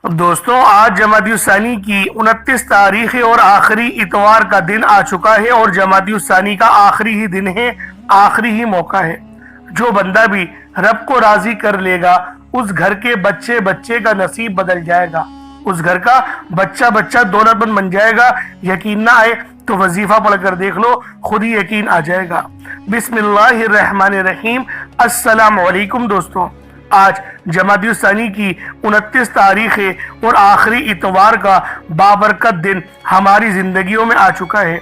دوستوں، آج جمادی الثانی کی 29 تاریخ ہے اور آخری اتوار کا دن آ چکا ہے اور جمادی الثانی کا آخری ہی دن ہے، آخری ہی موقع ہے۔ جو بندہ بھی رب کو راضی کر لے گا اس گھر کے بچے بچے کا نصیب بدل جائے گا، اس گھر کا بچہ بچہ دولت مند بن جائے گا۔ یقین نہ آئے تو وظیفہ پڑھ کر دیکھ لو، خود ہی یقین آ جائے گا۔ بسم اللہ الرحمن الرحیم۔ السلام علیکم دوستوں، آج جمادی الثانی کی 29 تاریخ ہے اور آخری اتوار کا بابرکت دن ہماری زندگیوں میں آ چکا ہے۔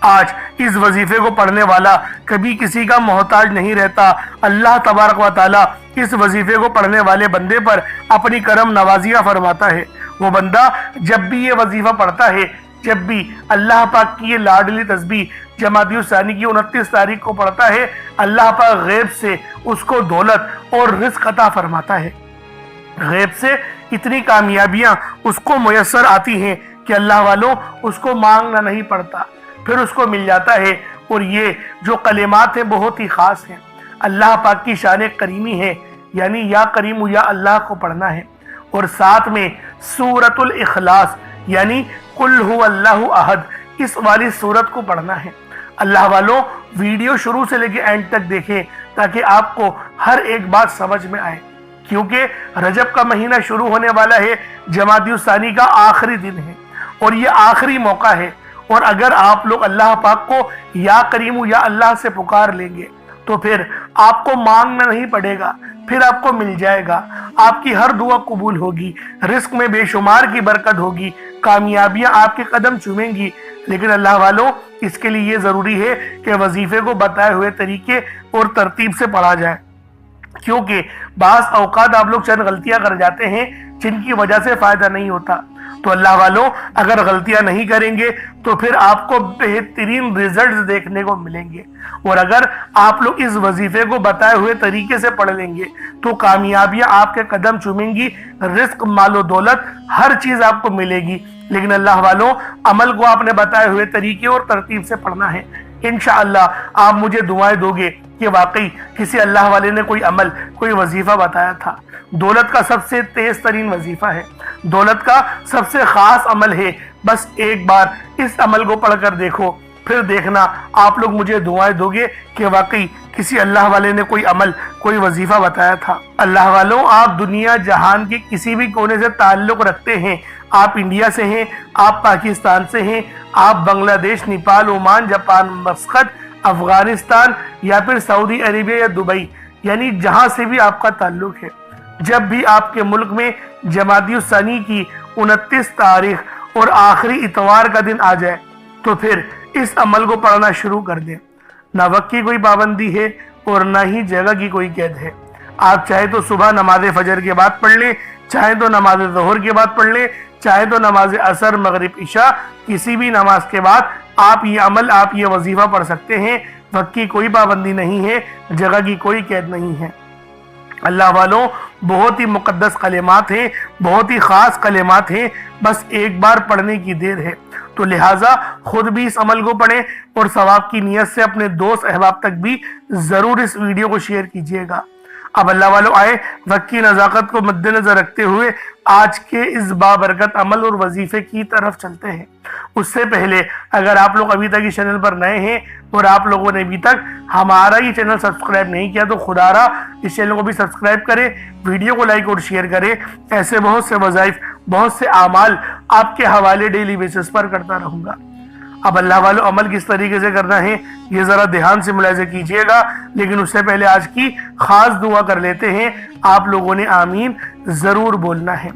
آج اس وظیفے کو پڑھنے والا کبھی کسی کا محتاج نہیں رہتا۔ اللہ تبارک و تعالی اس وظیفے کو پڑھنے والے بندے پر اپنی کرم نوازیاں فرماتا ہے۔ وہ بندہ جب بھی یہ وظیفہ پڑھتا ہے، جب بھی اللہ پاک کی یہ لاڈلی تسبیح جمادی الثانی کی 29 تاریخ کو پڑھتا ہے، اللہ پاک غیب سے اس کو دولت اور رزق عطا فرماتا ہے۔ غیب سے اتنی کامیابیاں اس کو میسر آتی ہیں کہ اللہ والوں اس کو مانگنا نہیں پڑتا، پھر اس کو مل جاتا ہے۔ اور یہ جو کلمات ہیں بہت ہی خاص ہیں، اللہ پاک کی شان کریمی ہے، یعنی یا کریم یا اللہ کو پڑھنا ہے، اور ساتھ میں سورۃ الاخلاص یعنی قل هو اللہ احد، اس والی سورت کو پڑھنا ہے۔ اللہ والوں، ویڈیو شروع سے لے کے اینڈ تک دیکھیں تاکہ آپ کو ہر ایک بات سمجھ میں آئے، کیونکہ رجب کا مہینہ شروع ہونے والا ہے، جمادی الثانی کا آخری دن ہے اور یہ آخری موقع ہے۔ اور اگر آپ لوگ اللہ پاک کو یا کریم یا اللہ سے پکار لیں گے تو پھر آپ کو مانگنا نہیں پڑے گا، پھر آپ کو مل جائے گا، آپ کی ہر دعا قبول ہوگی، رزق میں بے شمار کی برکت ہوگی، کامیابیاں آپ کے قدم چومیں گی۔ لیکن اللہ والوں، اس کے لیے یہ ضروری ہے کہ وظیفے کو بتائے ہوئے طریقے اور ترتیب سے پڑھا جائے، کیونکہ بعض اوقات آپ لوگ چند غلطیاں کر جاتے ہیں جن کی وجہ سے فائدہ نہیں ہوتا۔ تو اللہ والوں، اگر غلطیاں نہیں کریں گے تو پھر آپ کو بہترین ریزلٹس دیکھنے کو ملیں گے، اور اگر آپ لوگ اس وظیفے کو بتائے ہوئے طریقے سے پڑھ لیں گے تو کامیابیاں آپ کے قدم چومیں گی، رزق، مال و دولت، ہر چیز آپ کو ملے گی۔ لیکن اللہ والوں، عمل کو آپ نے بتائے ہوئے طریقے اور ترتیب سے پڑھنا ہے۔ انشاءاللہ آپ مجھے دعائیں دو گے کہ واقعی کسی اللہ والے نے کوئی عمل، کوئی وظیفہ بتایا تھا۔ دولت کا سب سے تیز ترین وظیفہ ہے، دولت کا سب سے خاص عمل ہے۔ بس ایک بار اس عمل کو پڑھ کر دیکھو، پھر دیکھنا آپ لوگ مجھے دعائیں دو گے کہ واقعی کسی اللہ والے نے کوئی عمل، کوئی وظیفہ بتایا تھا۔ اللہ والوں، آپ دنیا جہان کے کسی بھی کونے سے تعلق رکھتے ہیں، آپ انڈیا سے ہیں، آپ پاکستان سے ہیں، آپ بنگلہ دیش، Nepal, Oman, Japan, Muscat, Afghanistan یا پھر سعودی عربیہ یا دبئی، یعنی جہاں سے بھی آپ کا تعلق ہے، جب بھی آپ کے ملک میں جمادی الثانی کی 29 تاریخ اور آخری اتوار کا دن آ جائے تو پھر اس عمل کو پڑھنا شروع کر دیں۔ نہ وقت کی کوئی پابندی ہے اور نہ ہی جگہ کی کوئی قید ہے۔ آپ چاہے تو صبح نماز فجر کے بعد پڑھ لیں، چاہے تو نماز ظہر کے بعد پڑھ لیں، چاہے تو نماز عصر، مغرب، عشاء، کسی بھی نماز کے بعد آپ یہ عمل، آپ یہ وظیفہ پڑھ سکتے ہیں۔ وقت کی کوئی پابندی نہیں ہے، جگہ کی کوئی قید نہیں ہے۔ اللہ والوں، بہت ہی مقدس کلمات ہیں، بہت ہی خاص کلمات ہیں، بس ایک بار پڑھنے کی دیر ہے۔ تو لہٰذا خود بھی اس عمل کو پڑھیں اور ثواب کی نیت سے اپنے دوست احباب تک بھی ضرور اس ویڈیو کو شیئر کیجیے گا۔ اب اللہ والوں، آئے وقت کی نزاکت کو مد نظر رکھتے ہوئے آج کے اس بابرکت عمل اور وظیفے کی طرف چلتے ہیں۔ اس سے پہلے اگر آپ لوگ ابھی تک اس چینل پر نئے ہیں اور آپ لوگوں نے ابھی تک ہمارا یہ چینل سبسکرائب نہیں کیا تو خدا را اس چینل کو بھی سبسکرائب کریں، ویڈیو کو لائک اور شیئر کریں۔ ایسے بہت سے وظائف، بہت سے اعمال آپ کے حوالے ڈیلی بیسس پر کرتا رہوں گا۔ اب اللہ والوں، عمل کس طریقے سے کرنا ہے یہ ذرا دھیان سے ملاحظہ کیجئے گا، لیکن اس سے پہلے آج کی خاص دعا کر لیتے ہیں۔ آپ لوگوں نے آمین ضرور بولنا ہے۔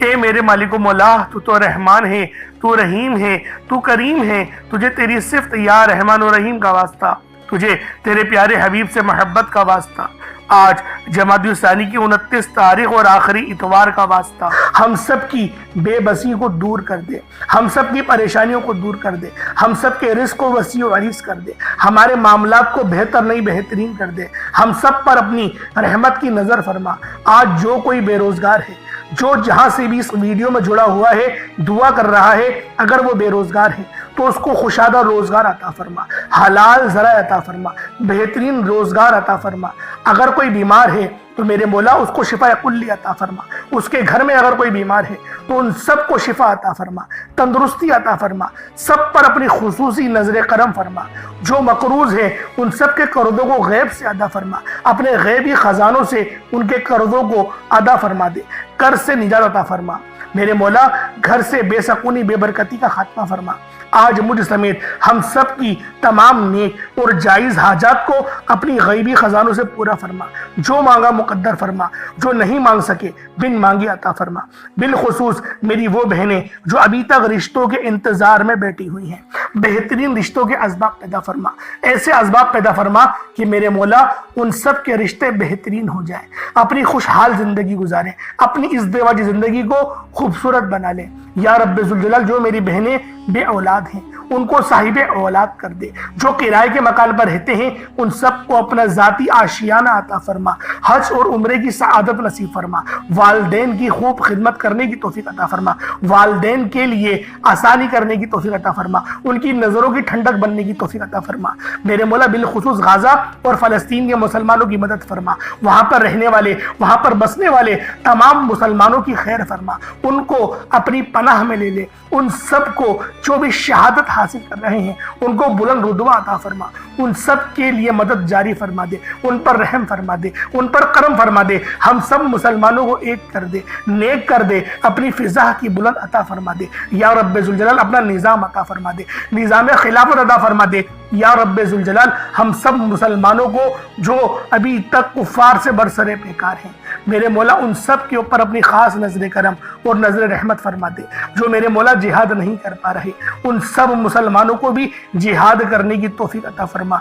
اے میرے مالک و مولا، تو رحمان ہے، تو رحیم ہے، تو کریم ہے، تجھے تیری صفت یا رحمان و رحیم کا واسطہ، تجھے تیرے پیارے حبیب سے محبت کا واسطہ، آج جمادی الثانی کی 29 تاریخ اور آخری اتوار کا واسطہ، ہم سب کی بے بسی کو دور کر دے، ہم سب کی پریشانیوں کو دور کر دے، ہم سب کے رزق کو وسیع و عریض کر دے، ہمارے معاملات کو بہتر نہیں بہترین کر دے، ہم سب پر اپنی رحمت کی نظر فرما۔ آج جو کوئی بے روزگار ہے، جو جہاں سے بھی اس ویڈیو میں جڑا ہوا ہے، دعا کر رہا ہے، اگر وہ بے روزگار ہے تو اس کو خوشادہ روزگار عطا فرما، حلال ذرائع عطا فرما، بہترین روزگار عطا فرما۔ اگر کوئی بیمار ہے تو میرے مولا اس کو شفا کلی عطا فرما، اس کے گھر میں اگر کوئی بیمار ہے تو ان سب کو شفا عطا فرما، تندرستی عطا فرما، سب پر اپنی خصوصی نظر کرم فرما۔ جو مقروض ہیں ان سب کے قرضوں کو غیب سے ادا فرما، اپنے غیبی خزانوں سے ان کے قرضوں کو ادا فرما دے، قرض سے نجات عطا فرما۔ میرے مولا گھر سے بے سکونی بے برکتی کا خاتمہ فرما۔ آج مجھ سمیت ہم سب کی تمام نیک اور جائز حاجات کو اپنی غیبی خزانوں سے پورا فرما، جو مانگا مقدر فرما، جو نہیں مانگ سکے بن مانگے عطا فرما۔ بالخصوص میری وہ بہنیں جو ابھی تک رشتوں کے انتظار میں بیٹھی ہوئی ہیں، بہترین رشتوں کے اسباب پیدا فرما، ایسے اسباب پیدا فرما کہ میرے مولا ان سب کے رشتے بہترین ہو جائیں، اپنی خوشحال زندگی گزاریں، اپنی ازدواجی زندگی کو خوبصورت بنا لیں۔ یا رب ذوالجلال جو میری بہنیں بے اولاد ہیں ان کو صاحب اولاد کر دے، جو کرائے کے مکان پر رہتے ہیں ان سب کو اپنا ذاتی آشیانہ عطا فرما، حج اور عمرے کی سعادت نصیب فرما، والدین کی خوب خدمت کرنے کی توفیق عطا فرما، والدین کے لیے آسانی کرنے کی توفیق عطا فرما، ان کی نظروں کی ٹھنڈک بننے کی توفیق عطا فرما۔ میرے مولا بالخصوص غزہ اور فلسطین کے مسلمانوں کی مدد فرما، وہاں پر رہنے والے، وہاں پر بسنے والے تمام مسلمانوں کی خیر فرما، ان کو اپنی پناہ میں لے لے، ان سب کو جو بھی شہادت حاصل کر رہے ہیں ان کو بلند رتبہ عطا فرما، ان سب کے لیے مدد جاری فرما دے، ان پر رحم فرما دے، ان پر کرم فرما دے، ہم سب مسلمانوں کو ایک کر دے، نیک کر دے، اپنی فضا کی بلند عطا فرما دے۔ یا رب ذوالجلال اپنا نظام عطا فرما دے، نظام خلافت عطا فرما دے۔ یا رب ذوالجلال ہم سب مسلمانوں کو جو ابھی تک کفار سے برسر پیکار ہیں میرے مولا ان سب کے اوپر اپنی خاص نظر کرم اور نظر رحمت فرما دے۔ جو میرے مولا جہاد نہیں کر پا رہے ان سب مسلمانوں کو بھی جہاد کرنے کی توفیق عطا فرما،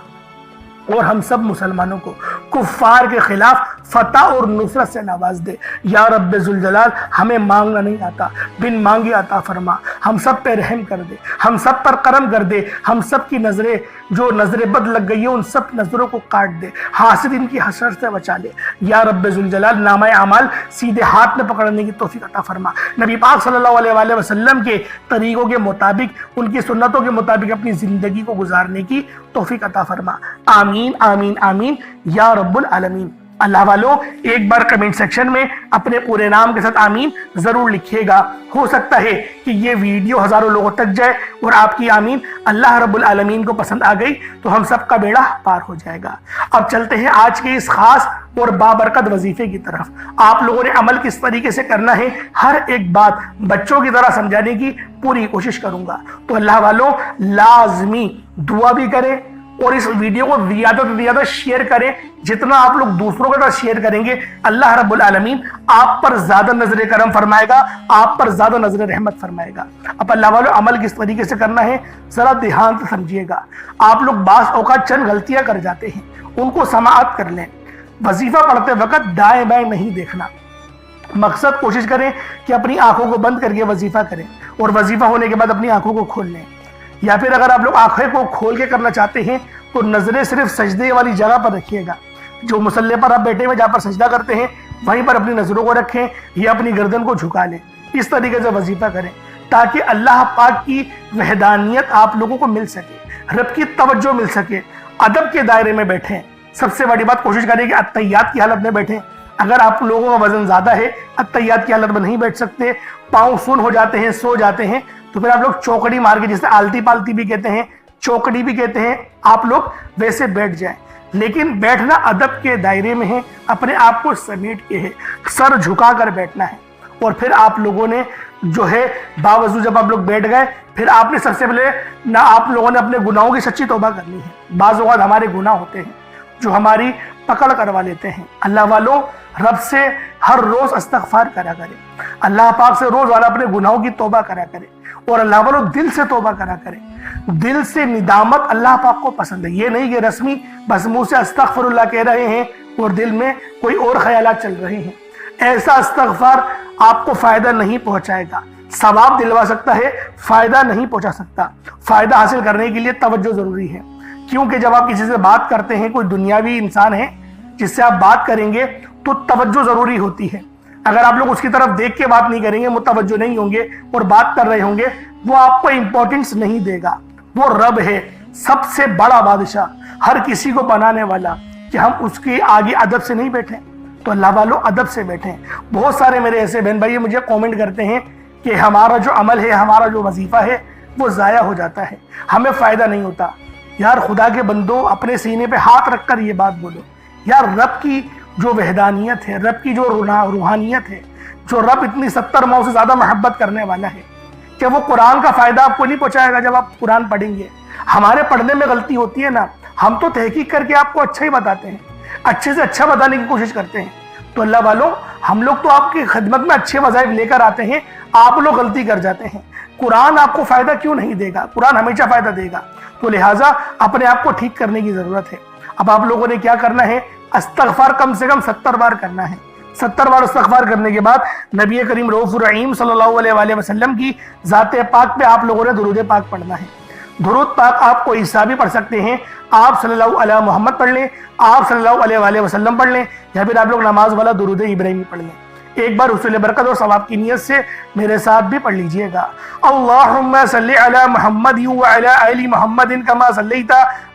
اور ہم سب مسلمانوں کو کفار کے خلاف فتح اور نصرت سے نواز دے۔ یا رب ذوالجلال ہمیں مانگنا نہیں آتا، بن مانگے عطا فرما، ہم سب پہ رحم کر دے، ہم سب پر کرم کر دے، ہم سب کی نظریں جو نظر بد لگ گئی ہیں ان سب نظروں کو کاٹ دے، حاسد ان کی حسرت سے بچا لے۔ یا رب ذوالجلال نامہ اعمال سیدھے ہاتھ میں پکڑنے کی توفیق عطا فرما، نبی پاک صلی اللہ علیہ وآلہ وسلم کے طریقوں کے مطابق، ان کی سنتوں کے مطابق اپنی زندگی کو گزارنے کی توفیق عطا فرما۔ آمین آمین آمین یا رب العالمین۔ اللہ والوں ایک بار کمنٹ سیکشن میں اپنے پورے نام کے ساتھ آمین ضرور لکھیے گا، ہو سکتا ہے کہ یہ ویڈیو ہزاروں لوگوں تک جائے اور آپ کی آمین اللہ رب العالمین کو پسند آ گئی تو ہم سب کا بیڑا پار ہو جائے گا۔ اب چلتے ہیں آج کے اس خاص اور بابرکت وظیفے کی طرف۔ آپ لوگوں نے عمل کس طریقے سے کرنا ہے ہر ایک بات بچوں کی طرح سمجھانے کی پوری کوشش کروں گا، تو اللہ والوں لازمی دعا بھی کریں اور اس ویڈیو کو زیادہ سے زیادہ شیئر کریں۔ جتنا آپ لوگ دوسروں کے ساتھ شیئر کریں گے اللہ رب العالمین آپ پر زیادہ نظر کرم فرمائے گا، آپ پر زیادہ نظر رحمت فرمائے گا۔ اب اللہ والوں عمل کس طریقے سے کرنا ہے ذرا دھیان سے سمجھیے گا۔ آپ لوگ بعض اوقات چند غلطیاں کر جاتے ہیں، ان کو سماعت کر لیں۔ وظیفہ پڑھتے وقت دائیں بائیں نہیں دیکھنا، مقصد کوشش کریں کہ اپنی آنکھوں کو بند کر کے وظیفہ کریں اور وظیفہ ہونے کے بعد اپنی آنکھوں کو کھول لیں، یا پھر اگر آپ لوگ آنکھیں کو کھول کے کرنا چاہتے ہیں تو نظریں صرف سجدے والی جگہ پر رکھیے گا، جو مصلی پر آپ بیٹھے ہوئے جہاں پر سجدہ کرتے ہیں وہیں پر اپنی نظروں کو رکھیں یا اپنی گردن کو جھکا لیں۔ اس طریقے سے وظیفہ کریں تاکہ اللہ پاک کی وحدانیت آپ لوگوں کو مل سکے، رب کی توجہ مل سکے، ادب کے دائرے میں بیٹھیں۔ سب سے بڑی بات کوشش کریں کہ اتحیات کی حالت میں بیٹھیں۔ اگر آپ لوگوں کا وزن زیادہ ہے اتحیات کی حالت میں نہیں بیٹھ سکتے، پاؤں سن ہو جاتے ہیں، سو جاتے ہیں، تو پھر آپ لوگ چوکڑی مار کے، جسے آلتی پالتی بھی کہتے ہیں، چوکڑی بھی کہتے ہیں، آپ لوگ ویسے بیٹھ جائیں۔ لیکن بیٹھنا ادب کے دائرے میں ہے، اپنے آپ کو سمیٹ کے ہے، سر جھکا کر بیٹھنا ہے۔ اور پھر آپ لوگوں نے جو ہے باوضو جب آپ لوگ بیٹھ گئے پھر آپ نے سب سے پہلے نہ آپ لوگوں نے اپنے گناہوں کی سچی توبہ کرنی ہے۔ بعض اوقات ہمارے گناہ ہوتے ہیں جو ہماری پکڑ کروا لیتے ہیں۔ اللہ والوں رب سے ہر روز استغفار کرا کرے، اللہ پاک سے روز والا اپنے گناہوں کی توبہ کرا کرے، اور اللہ والوں دل سے توبہ کرا کرے۔ دل سے ندامت اللہ پاک کو پسند ہے، یہ نہیں کہ رسمی بس منہ سے استغفر اللہ کہہ رہے ہیں اور دل میں کوئی اور خیالات چل رہے ہیں۔ ایسا استغفار آپ کو فائدہ نہیں پہنچائے گا، ثواب دلوا سکتا ہے، فائدہ نہیں پہنچا سکتا۔ فائدہ حاصل کرنے کے لیے توجہ ضروری ہے، کیونکہ جب آپ کسی سے بات کرتے ہیں، کوئی دنیاوی انسان ہے جس سے آپ بات کریں گے تو توجہ ضروری ہوتی ہے۔ اگر آپ لوگ اس کی طرف دیکھ کے بات نہیں کریں گے، متوجہ نہیں ہوں گے اور بات کر رہے ہوں گے، وہ آپ کو امپورٹنس نہیں دے گا۔ وہ رب ہے، سب سے بڑا بادشاہ، ہر کسی کو بنانے والا، کہ ہم اس کے آگے ادب سے نہیں بیٹھیں۔ تو اللہ والوں ادب سے بیٹھیں۔ بہت سارے میرے ایسے بہن بھائی مجھے کومنٹ کرتے ہیں کہ ہمارا جو عمل ہے، ہمارا جو وظیفہ ہے وہ ضائع ہو جاتا ہے، ہمیں فائدہ نہیں ہوتا۔ یار خدا کے بندو، اپنے سینے پہ ہاتھ رکھ کر یہ بات بولو، یار رب کی جو وحدانیت ہے، رب کی جو روحانیت ہے، جو رب اتنی 70 ماؤں سے زیادہ محبت کرنے والا ہے، کہ وہ قرآن کا فائدہ آپ کو نہیں پہنچائے گا جب آپ قرآن پڑھیں گے؟ ہمارے پڑھنے میں غلطی ہوتی ہے نا، ہم تو تحقیق کر کے آپ کو اچھا ہی بتاتے ہیں، اچھے سے اچھا بتانے کی کوشش کرتے ہیں۔ تو اللہ والوں، ہم لوگ تو آپ کی خدمت میں اچھے وظائف لے کر آتے ہیں، آپ لوگ غلطی کر جاتے ہیں۔ قرآن آپ کو فائدہ کیوں نہیں دے گا؟ قرآن ہمیشہ فائدہ دے گا۔ تو لہٰذا اپنے آپ کو ٹھیک کرنے کی ضرورت ہے۔ اب آپ لوگوں نے کیا کرنا ہے؟ استغفار کم سے کم 70 بار کرنا ہے۔ 70 بار استغفار کرنے کے بعد نبی کریم رؤوف الرحیم صلی اللہ علیہ وآلہ وسلم کی ذات پاک پہ آپ لوگوں نے درود پاک پڑھنا ہے۔ درود پاک آپ کو عیسیٰ بھی پڑھ سکتے ہیں، آپ صلی اللہ علیہ محمد پڑھ لیں، آپ صلی اللہ علیہ وآلہ وسلم پڑھ لیں، یا پھر آپ لوگ نماز والا درود ابراہیمی پڑھ لیں۔ ایک بار حصول برکت اور ثواب کی نیت سے میرے ساتھ بھی پڑھ لیجئے گا۔ اللہم صلی علی محمد وعلی آل محمد کما صلیت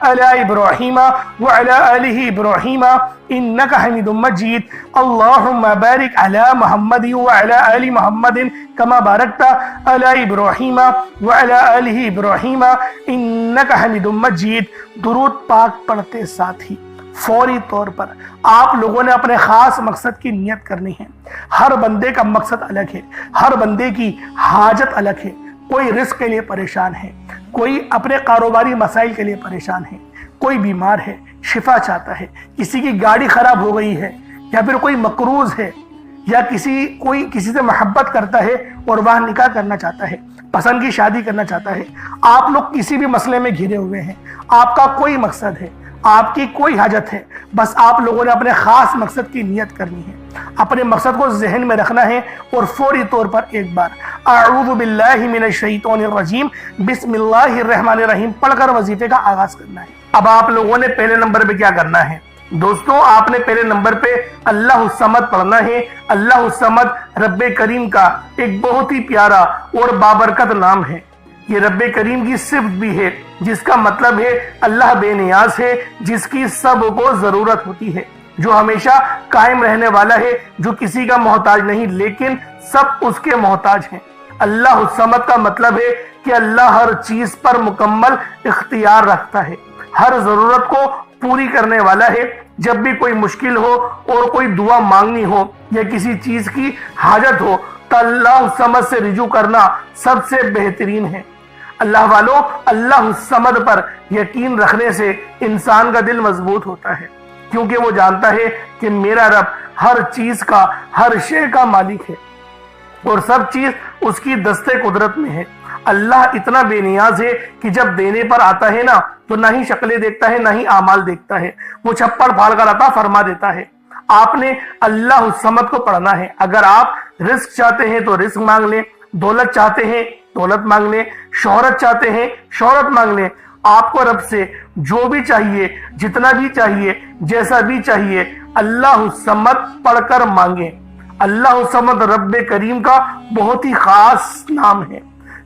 علی ابراہیم وعلی آل ابراہیم انک حمید مجید۔ اللہم بارک علی محمد وعلی آل محمد کما بارکت علی ابراہیم وعلی آل ابراہیم انک حمید مجید۔ درود پاک پڑھتے ساتھ ہی فوری طور پر آپ لوگوں نے اپنے خاص مقصد کی نیت کرنی ہے۔ ہر بندے کا مقصد الگ ہے، ہر بندے کی حاجت الگ ہے۔ کوئی رزق کے لیے پریشان ہے، کوئی اپنے کاروباری مسائل کے لیے پریشان ہے، کوئی بیمار ہے، شفا چاہتا ہے، کسی کی گاڑی خراب ہو گئی ہے، یا پھر کوئی مقروض ہے، یا کوئی کسی سے محبت کرتا ہے اور وہ نکاح کرنا چاہتا ہے، پسند کی شادی کرنا چاہتا ہے۔ آپ لوگ کسی بھی مسئلے میں گھرے ہوئے ہیں، آپ کا کوئی مقصد ہے، آپ کی کوئی حاجت ہے، بس آپ لوگوں نے اپنے خاص مقصد کی نیت کرنی ہے، اپنے مقصد کو ذہن میں رکھنا ہے، اور فوری طور پر ایک بار اعوذ باللہ من الشیطان الرجیم بسم اللہ الرحمن الرحیم پڑھ کر وظیفے کا آغاز کرنا ہے۔ اب آپ لوگوں نے پہلے نمبر پہ کیا کرنا ہے دوستوں؟ آپ نے پہلے نمبر پہ اللہ الصمد پڑھنا ہے۔ اللہ الصمد رب کریم کا ایک بہت ہی پیارا اور بابرکت نام ہے۔ یہ رب کریم کی صفت بھی ہے، جس کا مطلب ہے اللہ بے نیاز ہے، جس کی سب کو ضرورت ہوتی ہے، جو ہمیشہ قائم رہنے والا ہے، جو کسی کا محتاج نہیں لیکن سب اس کے محتاج ہیں۔ اللہ الصمد کا مطلب ہے کہ اللہ ہر چیز پر مکمل اختیار رکھتا ہے، ہر ضرورت کو پوری کرنے والا ہے۔ جب بھی کوئی مشکل ہو اور کوئی دعا مانگنی ہو یا کسی چیز کی حاجت ہو تو اللہ الصمد سے رجوع کرنا سب سے بہترین ہے۔ اللہ والوں، اللہ الصمد پر یقین رکھنے سے انسان کا دل مضبوط ہوتا ہے، کیونکہ وہ جانتا ہے کہ میرا رب ہر چیز کا، ہر شے کا مالک ہے، اور سب چیز اس کی دست قدرت میں ہے۔ اللہ اتنا بے نیاز ہے کہ جب دینے پر آتا ہے نا تو نہ ہی شکلیں دیکھتا ہے، نہ ہی اعمال دیکھتا ہے، وہ چھپڑ پھاڑ کر عطا فرما دیتا ہے۔ آپ نے اللہ الصمد کو پڑھنا ہے۔ اگر آپ رزق چاہتے ہیں تو رزق مانگ لیں، دولت چاہتے ہیں دولت مانگ لیں، شہرت چاہتے ہیں شہرت مانگ لیں۔ آپ کو رب سے جو بھی چاہیے، جتنا بھی چاہیے، جیسا بھی چاہیے، اللہ الصمد پڑھ کر مانگیں۔ اللہ الصمد رب کریم کا بہت ہی خاص نام ہے،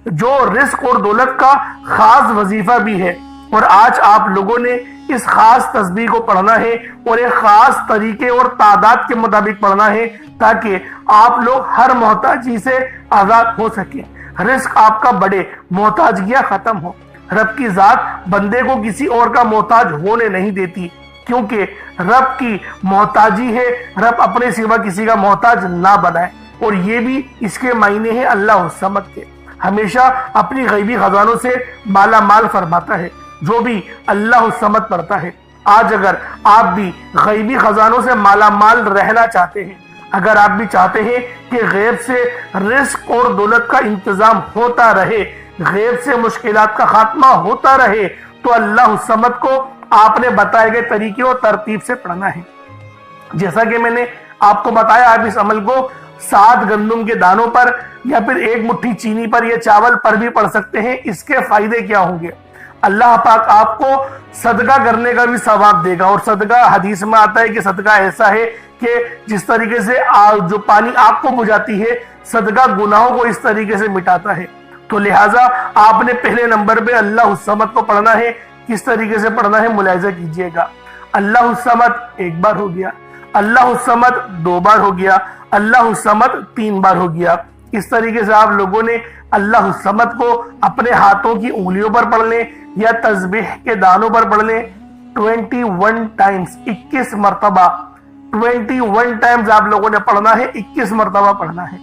جو رزق اور دولت کا خاص وظیفہ بھی ہے۔ اور آج آپ لوگوں نے اس خاص تسبیح کو پڑھنا ہے اور ایک خاص طریقے اور تعداد کے مطابق پڑھنا ہے، تاکہ آپ لوگ ہر محتاجی سے آزاد ہو سکیں، رزق آپ کا بڑے، محتاجیاں ختم ہو۔ رب کی ذات بندے کو کسی اور کا محتاج ہونے نہیں دیتی، کیونکہ رب کی محتاجی ہے، رب اپنے سوا کسی کا محتاج نہ بنائے۔ اور یہ بھی اس کے معنی ہیں اللہ الصمد کے، ہمیشہ اپنی غیبی خزانوں سے مالا مال فرماتا ہے جو بھی اللہ الصمد پڑھتا ہے۔ آج اگر آپ بھی غیبی خزانوں سے مالا مال رہنا چاہتے ہیں، اگر آپ بھی چاہتے ہیں کہ غیب سے رزق اور دولت کا انتظام ہوتا رہے، غیب سے مشکلات کا خاتمہ ہوتا رہے، تو اللہ الصمد کو آپ نے بتائے گئے طریقے اور ترتیب سے پڑھنا ہے۔ جیسا کہ میں نے آپ کو بتایا، آپ اس عمل کو 7 گندم کے دانوں پر یا پھر 1 مٹھی چینی پر یا چاول پر بھی پڑھ سکتے ہیں۔ اس کے فائدے کیا ہوں گے؟ اللہ پاک آپ کو صدقہ کرنے کا بھی ثواب دے گا. اور صدقہ حدیث میں آتا ہے کہ صدقہ ایسا ہے کہ جس طریقے سے جو پانی آگ کو بجھاتی ہے، صدقہ گناہوں کو اس طریقے سے مٹاتا ہے. تو لہٰذا آپ نے پہلے نمبر پہ اللہ الصمد کو پڑھنا ہے. کس طریقے سے پڑھنا ہے ملاحظہ کیجئے گا. اللہ الصمد ایک بار ہو گیا، اللہ الصمد دو بار ہو گیا، اللہ الصمد تین بار ہو گیا. اس طریقے سے آپ لوگوں نے اللہ الصمد کو اپنے ہاتھوں کی انگلیوں پر پڑھ لیں یا تسبیح کے دانوں پر پڑھ لیں 21 ٹائمز، 21 مرتبہ. 21 ٹائمز آپ لوگوں نے پڑھنا ہے، 21 مرتبہ پڑھنا ہے.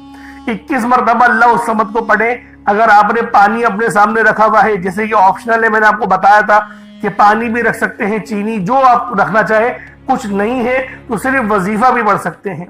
21 مرتبہ اللہ الصمد کو پڑھیں. اگر آپ نے پانی اپنے سامنے رکھا ہوا ہے، جیسے کہ آپشنل ہے، میں نے آپ کو بتایا تھا کہ پانی بھی رکھ سکتے ہیں، چینی، جو آپ رکھنا چاہیں. کچھ نہیں ہے تو صرف وظیفہ بھی پڑھ سکتے ہیں،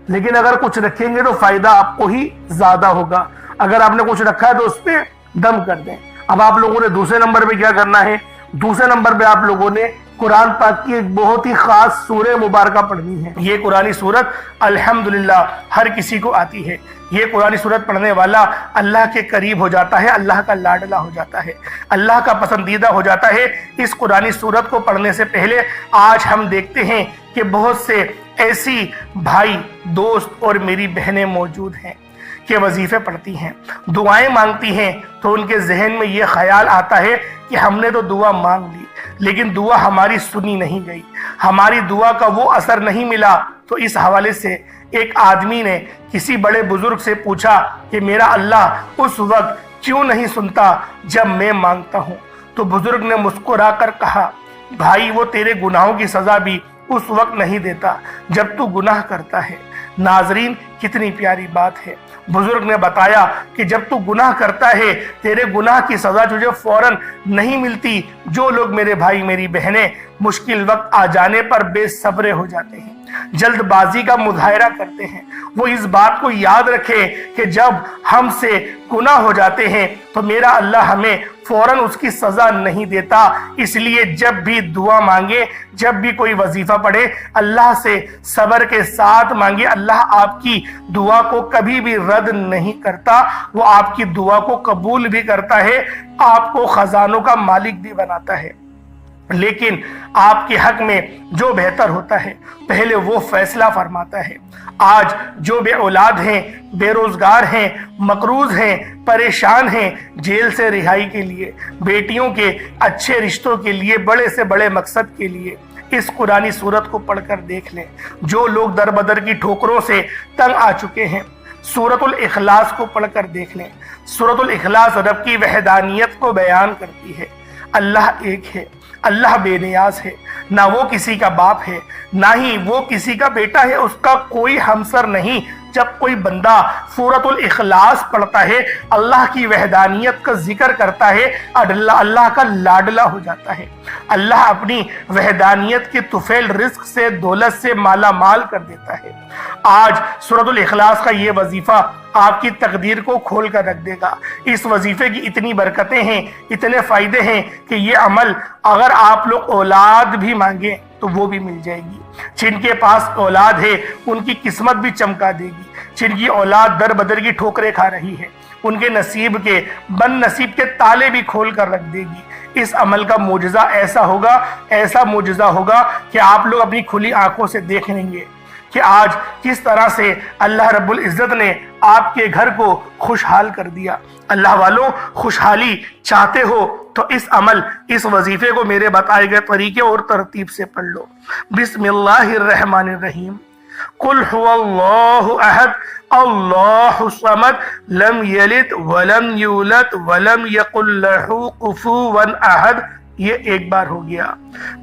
لیکن اگر کچھ رکھیں گے تو فائدہ آپ کو ہی زیادہ ہوگا. اگر آپ نے کچھ رکھا ہے تو اس پہ دم کر دیں. اب آپ لوگوں نے دوسرے نمبر پہ کیا کرنا ہے؟ دوسرے نمبر پہ آپ لوگوں نے قرآن پاک کی ایک بہت ہی خاص سورہ مبارکہ پڑھنی ہے. یہ قرآنی سورت الحمدللہ ہر کسی کو آتی ہے. یہ قرآنی سورت پڑھنے والا اللہ کے قریب ہو جاتا ہے، اللہ کا لاڈلا ہو جاتا ہے، اللہ کا پسندیدہ ہو جاتا ہے. اس قرآنی سورت کو پڑھنے سے پہلے آج ہم دیکھتے ہیں کہ بہت سے ایسی بھائی، دوست اور میری بہنیں موجود ہیں کہ وظیفے پڑھتی ہیں، دعائیں مانگتی ہیں، تو ان کے ذہن میں یہ خیال آتا ہے کہ ہم نے تو دعا مانگ لی لیکن دعا ہماری سنی نہیں گئی، ہماری دعا کا وہ اثر نہیں ملا. تو اس حوالے سے ایک آدمی نے کسی بڑے بزرگ سے پوچھا کہ میرا اللہ اس وقت کیوں نہیں سنتا جب میں مانگتا ہوں؟ تو بزرگ نے مسکرا کر کہا، بھائی وہ تیرے گناہوں کی سزا بھی اس وقت نہیں دیتا جب تو گناہ کرتا ہے. ناظرین کتنی پیاری بات ہے. بزرگ نے بتایا کہ جب تو گناہ کرتا ہے تیرے گناہ کی سزا تجھے فوراً نہیں ملتی. جو لوگ میرے بھائی میری بہنیں مشکل وقت آ جانے پر بے صبرے ہو جاتے ہیں، جلد بازی کا مظاہرہ کرتے ہیں، وہ اس بات کو یاد رکھے کہ جب ہم سے گناہ ہو جاتے ہیں تو میرا اللہ ہمیں فوراً اس کی سزا نہیں دیتا. اس لیے جب بھی دعا مانگے، جب بھی کوئی وظیفہ پڑھے، اللہ سے صبر کے ساتھ مانگے. اللہ آپ کی دعا کو کبھی بھی رد نہیں کرتا، وہ آپ کی دعا کو قبول بھی کرتا ہے، آپ کو خزانوں کا مالک بھی بناتا ہے. لیکن آپ کے حق میں جو بہتر ہوتا ہے پہلے وہ فیصلہ فرماتا ہے. آج جو بے اولاد ہیں، بے روزگار ہیں، مقروض ہیں، پریشان ہیں، جیل سے رہائی کے لیے، بیٹیوں کے اچھے رشتوں کے لیے، بڑے سے بڑے مقصد کے لیے اس قرآنی سورت کو پڑھ کر دیکھ لیں. جو لوگ در بدر کی ٹھوکروں سے تنگ آ چکے ہیں، سورۃ الاخلاص کو پڑھ کر دیکھ لیں. سورۃ الاخلاص رب کی وحدانیت کو بیان کرتی ہے. اللہ ایک ہے، اللہ بے نیاز ہے، نہ وہ کسی کا باپ ہے، نہ ہی وہ کسی کا بیٹا ہے، اس کا کوئی ہمسر نہیں. جب کوئی بندہ سورۃ الاخلاص پڑھتا ہے، اللہ کی وحدانیت کا ذکر کرتا ہے، اللہ کا لاڈلا ہو جاتا ہے. اللہ اپنی وحدانیت کے طفیل رزق سے، دولت سے مالا مال کر دیتا ہے. آج سورۃ الاخلاص کا یہ وظیفہ آپ کی تقدیر کو کھول کر رکھ دے گا. اس وظیفے کی اتنی برکتیں ہیں، اتنے فائدے ہیں کہ یہ عمل اگر آپ لوگ اولاد بھی مانگیں تو وہ بھی مل جائے گی. جن کے پاس اولاد ہے ان کی قسمت بھی چمکا دے گی. جن کی اولاد در بدر کی ٹھوکریں کھا رہی ہے ان کے نصیب کے، بد نصیب کے تالے بھی کھول کر رکھ دے گی. اس عمل کا معجزہ ایسا ہوگا، ایسا معجزہ ہوگا کہ آپ لوگ اپنی کھلی آنکھوں سے دیکھ لیں گے کہ آج کس طرح سے اللہ رب العزت نے آپ کے گھر کو خوشحال کر دیا. اللہ والوں، خوشحالی چاہتے ہو تو اس عمل، اس وظیفے کو میرے بتائے گئے طریقے اور ترتیب سے پڑھ لو. بسم اللہ الرحمن الرحیم. قل هو اللہ احد اللہ الصمد لم یلد ولم یولد ولم یکن لہ کفوا احد. یہ ایک بار ہو گیا.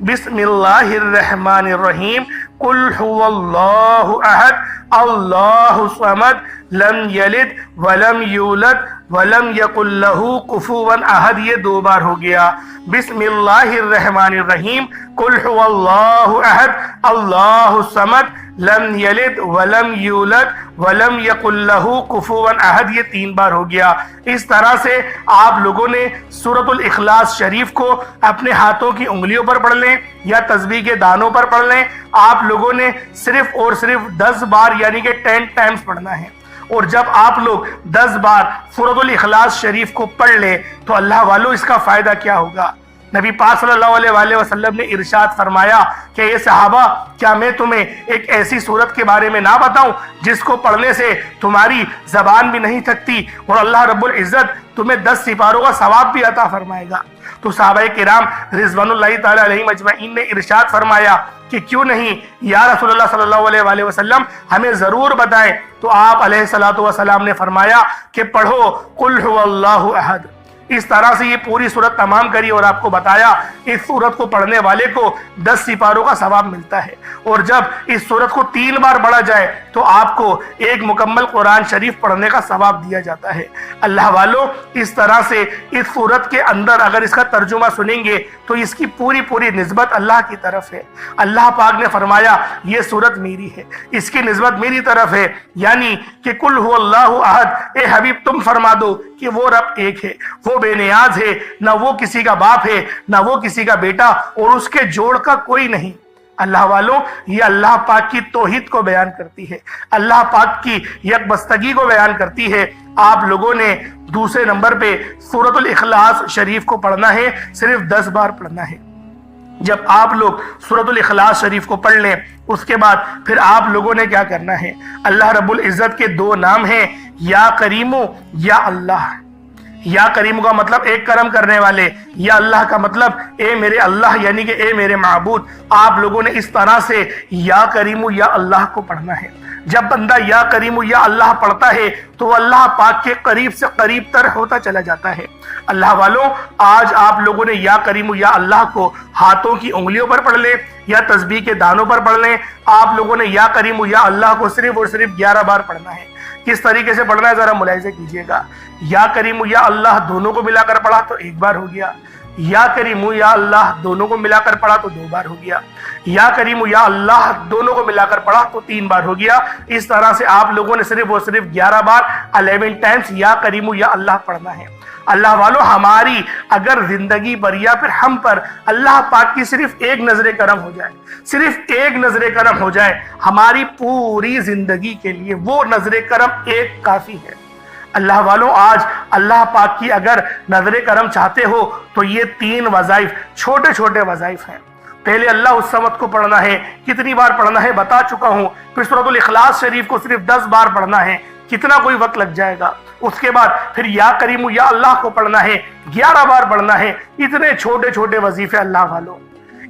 بسم اللہ الرحمن الرحیم. قل هو اللہ احد اللہ الصمد لم یلد ولم یولد ولم یکن لہ کفوا احد. یہ دو بار ہو گیا. بسم اللہ الرحمن الرحیم. قل هو اللہ احد اللہ الصمد لم یلد ولم یولد ولم یکن لہ کفوا احد. یہ تین بار ہو گیا. اس طرح سے آپ لوگوں نے سورۃ الاخلاص شریف کو اپنے ہاتھوں کی انگلیوں پر پڑھ لیں یا تسبیح کے دانوں پر پڑھ لیں. آپ لوگوں نے صرف اور صرف 10 بار یعنی کہ 10 ٹائمز پڑھنا ہے. اور جب آپ لوگ 10 بار سورۃ الاخلاص شریف کو پڑھ لیں تو اللہ والوں اس کا فائدہ کیا ہوگا؟ نبی پاک صلی اللہ علیہ وآلہ وسلم نے ارشاد فرمایا کہ اے صحابہ، کیا میں تمہیں ایک ایسی سورت کے بارے میں نہ بتاؤں جس کو پڑھنے سے تمہاری زبان بھی نہیں تھکتی اور اللہ رب العزت تمہیں 10 سپاروں کا ثواب بھی عطا فرمائے گا؟ تو صحابہ کرام رضوان اللہ تعالی علیہم اجمعین نے ارشاد فرمایا کہ کیوں نہیں یا رسول اللہ صلی اللہ علیہ وآلہ وسلم، ہمیں ضرور بتائیں۔ تو آپ علیہ الصلوۃ والسلام نے فرمایا کہ پڑھو قل هو اللہ احد۔ اس طرح سے یہ پوری سورت تمام کری اور آپ کو بتایا اس سورت کو پڑھنے والے کو 10 سپاروں کا ثواب ملتا ہے، اور جب اس سورت کو 3 بار پڑھا جائے تو آپ کو ایک مکمل قرآن شریف پڑھنے کا ثواب دیا جاتا ہے۔ اللہ والوں، اس طرح سے اس سورت کے اندر اگر اس کا ترجمہ سنیں گے تو اس کی پوری نسبت اللہ کی طرف ہے۔ اللہ پاک نے فرمایا یہ سورت میری ہے، اس کی نسبت میری طرف ہے، یعنی کہ قل هو اللہ احد، اے حبیب تم فرما دو کہ وہ رب ایک ہے، وہ بے نیاز ہے، نہ وہ کسی کا باپ ہے نہ وہ کسی کا بیٹا، اور اس کے جوڑ کا کوئی نہیں۔ اللہ والوں، یہ اللہ پاک کی توحید کو بیان کرتی ہے، اللہ پاک کی یکبستگی کو بیان کرتی ہے۔ آپ لوگوں نے دوسرے نمبر پہ سورۃ الاخلاص شریف کو پڑھنا ہے، صرف 10 بار پڑھنا ہے۔ جب آپ لوگ سورۃ الاخلاص شریف کو پڑھ لیں، اس کے بعد پھر آپ لوگوں نے کیا کرنا ہے؟ اللہ رب العزت کے 2 نام ہیں، یا کریم یا اللہ۔ یا کریم کا مطلب ایک کرم کرنے والے، یا اللہ کا مطلب اے میرے اللہ، یعنی کہ اے میرے معبود۔ آپ لوگوں نے اس طرح سے یا کریم یا اللہ کو پڑھنا ہے۔ جب بندہ یا کریم یا اللہ پڑھتا ہے تو وہ اللہ پاک کے قریب سے قریب تر ہوتا چلا جاتا ہے۔ اللہ والوں، آج آپ لوگوں نے یا کریم یا اللہ کو ہاتھوں کی انگلیوں پر پڑھ لیں یا تسبیح کے دانوں پر پڑھ لیں۔ آپ لوگوں نے یا کریم یا اللہ کو صرف اور صرف 11 بار پڑھنا ہے۔ کس طریقے سے پڑھنا ہے ذرا ملاحظہ کیجئے گا۔ یا کریم یا اللہ دونوں کو ملا کر پڑھا تو 1 بار ہو گیا، یا کریم یا اللہ دونوں کو ملا کر پڑھا تو 2 بار ہو گیا، یا کریم یا اللہ دونوں کو ملا کر پڑھا تو 3 بار ہو گیا۔ اس طرح سے آپ لوگوں نے صرف اور صرف 11 بار 11 ٹائمز یا کریم یا اللہ پڑھنا ہے۔ اللہ والوں، ہماری اگر زندگی پر یا پھر ہم پر اللہ پاک کی صرف ایک نظر کرم ہو جائے، صرف ایک نظر کرم ہو جائے، ہماری پوری زندگی کے لیے وہ نظر کرم ایک کافی ہے۔ اللہ والوں، آج اللہ پاک کی اگر نظر کرم چاہتے ہو تو یہ 3 وظائف، چھوٹے وظائف ہیں۔ پہلے اللہ الصمد کو پڑھنا ہے، کتنی بار پڑھنا ہے بتا چکا ہوں۔ پھر سورۃ الاخلاص شریف کو صرف 10 بار پڑھنا ہے، کتنا کوئی وقت لگ جائے گا۔ اس کے بعد پھر یا کریم یا اللہ کو پڑھنا ہے، 11 بار پڑھنا ہے۔ اتنے چھوٹے وظیفے اللہ والوں،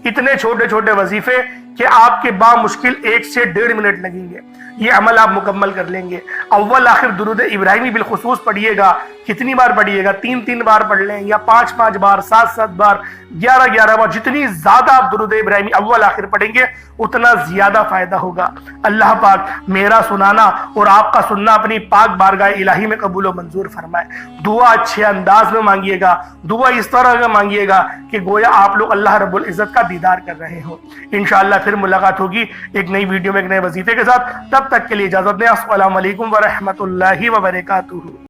اتنے چھوٹے وظیفے کہ آپ کے بامشکل 1 سے 1.5 منٹ لگیں گے۔ یہ عمل آپ مکمل کر لیں گے۔ اول آخر درود ابراہیمی بالخصوص پڑھیے گا۔ کتنی بار پڑھیے گا؟ 3 بار پڑھ لیں، یا 5 بار، 7 بار، 11 بار۔ جتنی زیادہ آپ درود ابراہیمی اول آخر پڑھیں گے اتنا زیادہ فائدہ ہوگا۔ اللہ پاک میرا سنانا اور آپ کا سننا اپنی پاک بارگاہ الہی میں قبول و منظور فرمائے۔ دعا اچھے انداز میں مانگیے گا، دعا اس طرح کا مانگیے گا کہ گویا آپ لوگ اللہ رب العزت کا دیدار کر رہے ہو۔ انشاءاللہ پھر ملاقات ہوگی ایک نئی ویڈیو میں ایک نئے وظیفے کے ساتھ۔ تب تک کے لیے اجازت دیں۔ السلام علیکم ورحمۃ اللہ وبرکاتہ۔